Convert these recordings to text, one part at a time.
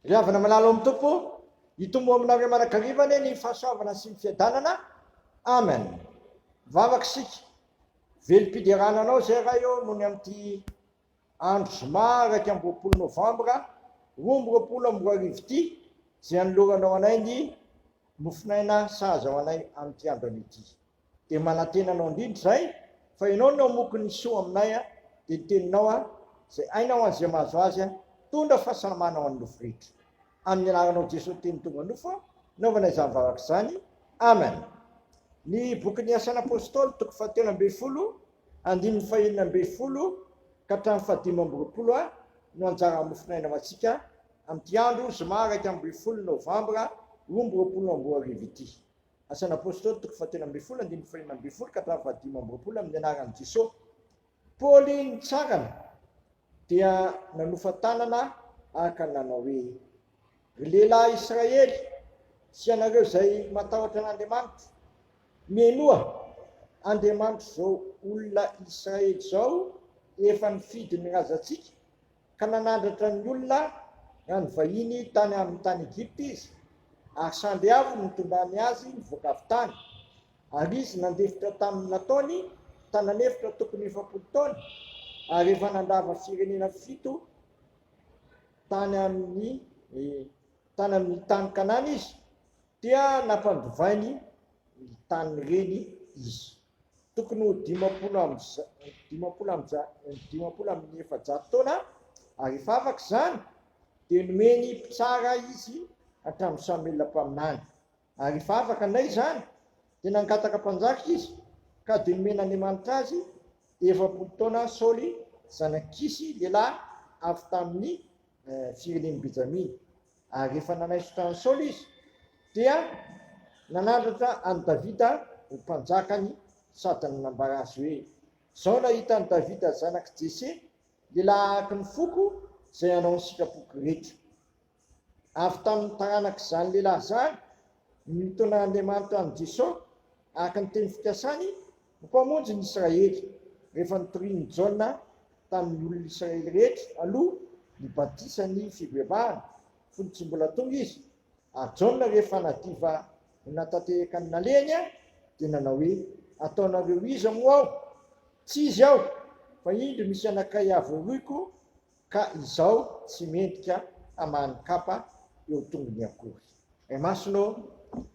ry avana malalo amin'ny tompo hitombo aminareo marakarivany ny fahasoavana sy ny fiadanana. Amen. Vavaka sika velom-piderana anao zay raha eo noho ny amin'ity andro zoma raika amby roapolo novambra 2024 ity zay anoloranao anay ny mofinaina sahaza ao anay amin'ity andro an'ity. Dia manantena anao indrindra zay fa ianao no moko ny soa aminay dia teninao zay ainao an'izay mahazo azy tondra fahasalamana ao amin'ny nofo rehetra. Amin'ny anaranao Jesosy teny tonga nofo naovanay izany vavaka izany. Amen. Ny bokin'ny asan'ny apôstôly toko 7:10 andininy 2:20 ka hatramin'ny 5:20 no anjara mofinaina amintsika amin'ity andro zoma raika amby 20 novambra 2024 ity. Asan'ny apôstôly toko 7:10 andininy 2:20 ka hatramin'ny 5:20 amin'ny anaran'i Jesosy. Paoly nitsangana dia nanofa tanana araka nanao hoe ry lehilahy Israely sy anareo zay matahotra an'Andriamanitra, mienoa Andriamanitra zao olona Israely zao efa nifidy ny razantsika ka nanandratra ny olona ny vahiny tany amin'ny tany Egypta izy ary samby avo nitondrany azy nivoaka avy tany ary izy nandefitra tamin'ny nataony tananefitra tokony 70 taona ary efa nandrava firenena 7 tany amin'ny tany Kanana izy dia nampandovainy ny tany reny izy. Tokony ho 50 taona ary efa afaka izany dia nomeny mpitsara izy hatramin'ny Samuel mpaminany ary efa afaka nay izany dia nangataka mpanjaka izy ka dia nomena Andriamanitra azy 70 taona Saoly zanak'Kisy lehilahy avy tamin'ny firenen'i Benjamina ary efa nanaiso tamin'ny Saoly izy dia nanandratra an'i Davida ho mpanjakany sady nanambara azy hoe zao nahitany Davida zanak'i Jese lehilahy araka ny foko zay anao ny sikapoky rehetra. Avy tamin'ny taranak'izany lehilahy zany niton'Andriamanitra an'i Jesosy araka ny teny fikasany ho mpamonjy ny Israely rehefa nitorian'i Jaona tamin'ny olona Israely rehetra aloha nibatisany fivavahana fony tsy mbola tonga izy. Ary Jaona rehefa nadiva natanteraka ny naleny dia nanao hoe ataonareo iza moa aho? Tsy izy aho fa indro misy anakay avy roiko ka izaho tsy mendrika hamany kapa eo tongony akory. Masonao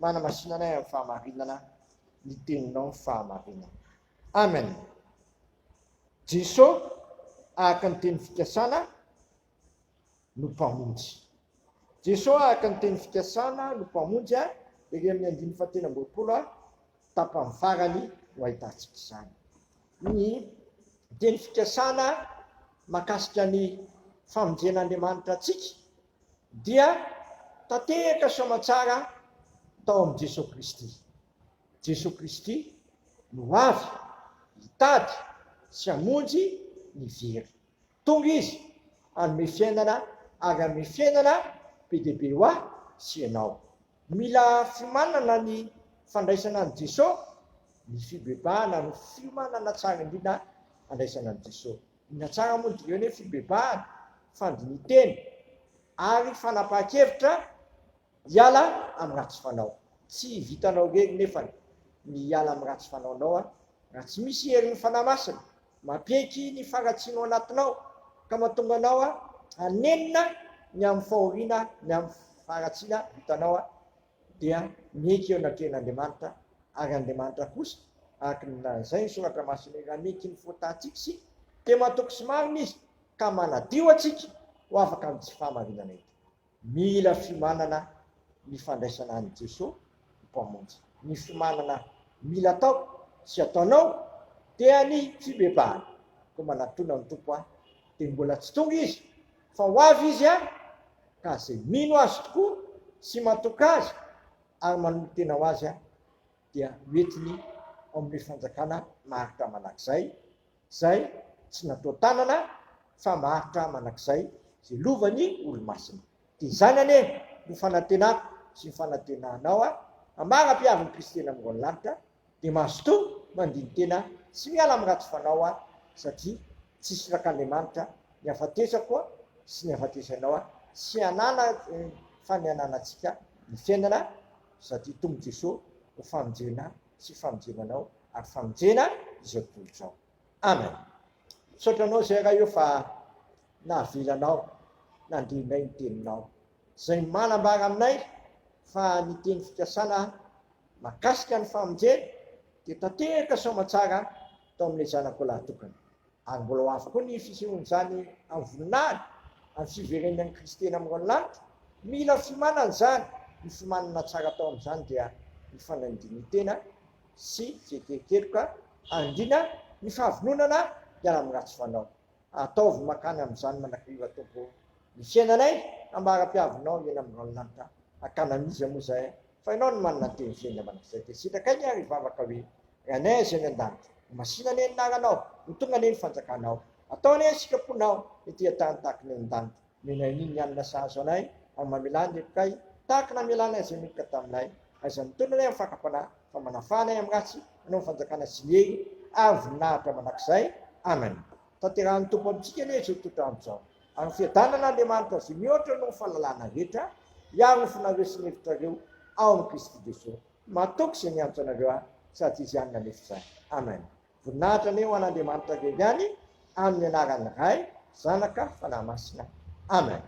manamasinanay amin'ny fahamarinana ny teninao ny fahamarinana. Amen. Jesosy araka ny teny fikasana no mpamonjy. Jesosy araka ny teny fikasana no mpamonjy ery amin'ny 19 tapany farany ho ahitantsika izany. Ny teny fikasana makasika ny famonjen'Andriamanitra antsika dia tanteraka soamantsara tao amin'ny Jesosy Kristy. Jesosy Kristy no avy hitady sy hamonjy ny very. Tonga izy hanome fiainana ary hanome fiainana be dia be ho ahy sy ianao. Mila fiomanana ny fandraisana an'i Jesosy, ny fibebahana no fiomanana tsara indrindra andraisana an'i Jesosy. Ny tsara moa dia hoe fibebahana, fandiniteny ary fanapahan-kevitra hiala amin'ny ratsy fanao. Tsy vitanao rery nefa ny hiala amin'ny ratsy fanaonao raha tsy misy herin'ny fanahy masina mampiaiky ny faratsianao anatinao ka mahatonga anao hanenina ny amin'ny fahoriana ny amin'ny faratsiana vitanao dia mieky eo anatrehan'Andriamanitra ary Andriamanitra kosa araka izay ny soratra masina raha mieky ny fotantsika sy dia mahatoky sy marina izy ka manadio antsika ho afaka amin'ny tsy fahamarinana ety. Mila fiomanana ny fandraisana an'i Jesosy mpamonjy. Ny fiomanana mila atao sy ataonao dia ny fibebahana. Ko manatona ny tompo dia mbola tsy tonga izy fa ho avy izy ka zay mino azy tokoa sy matoka azy ary manolo tena ho azy dia hoentiny ao amin'ny fanjakana maharitra manakizay zay tsy natao tanana fa maharitra manakizay zay lovany olo-masina. Dia izany anie no fanantenako sy ny fanantenanao amara-piavin'ny Kristy eny amin'ny lanitra dia mazotoa mandiny tena sy miala amin'ny ratsy fanao satria tsisy rak'Andriamanitra ny hafatesako sy ny hafatesanao sy anana fanyananantsika ny fiainana satria tombo Jesosy ho famonjena sy famonjenanao ary famonjena izao tontolo izao. Amen. Misaotranao zay raha io fa nahavilanao nandrinay ny teninao zay manambara aminay fa ny teny fikasana mahakasika ny famonjena dia tanteraka soamantsara tao amin'ilay zanako lahatokana ary mbola ho afaka koa ny fisehoan'izany amin'ny voninahitra amin'ny fiverenan'ny Kristy amin'ny lanitra. Mila fimanana zany, ny fimanana tsara tao amin'izany dia ny fanandiny tena sy jekekeloka andrina ny fahavononana dia amin'ny ratsy fanao. Ataovy makany amin'izany manakariva tompo ny fiainanay ambara-piavinao eny amin'ny lanitra akanamiza moa zay fa ianao no manana teny fiaina manakizay dia sitraka ny ary vavaka hoe anay zay ny an-danitra masina ny anaranao ny tonga ny fanjakanao ataony sikaponao ity atany tahaka ny an-danitra menaniny anina sahazo anay amin'ny mamelany lepikay tahaka na melanay zay midika taminay aiza mitondra anay amin'ny fakapana fa manafanay amin'ny ratsy anao fanjakana sy lery ary voninahitra manakizay. Amen. Tanterahan'ny tompo amintsika anie zao tontolo amin'izao ary fiadanana Andriamanitra zay mihoatra no fahalalana rehetra hiaro ny finareo sy ny hevitrareo ao amin'ny Kristy Jesosy. Matoky zay niantso anareo sady izy ihany nanefa izany. Amen. Voninahitra anie ho an'Andriamanitra reny ihany amin'ny anaran'ny Ray, Zanaka, Fanahy Masina. Amen.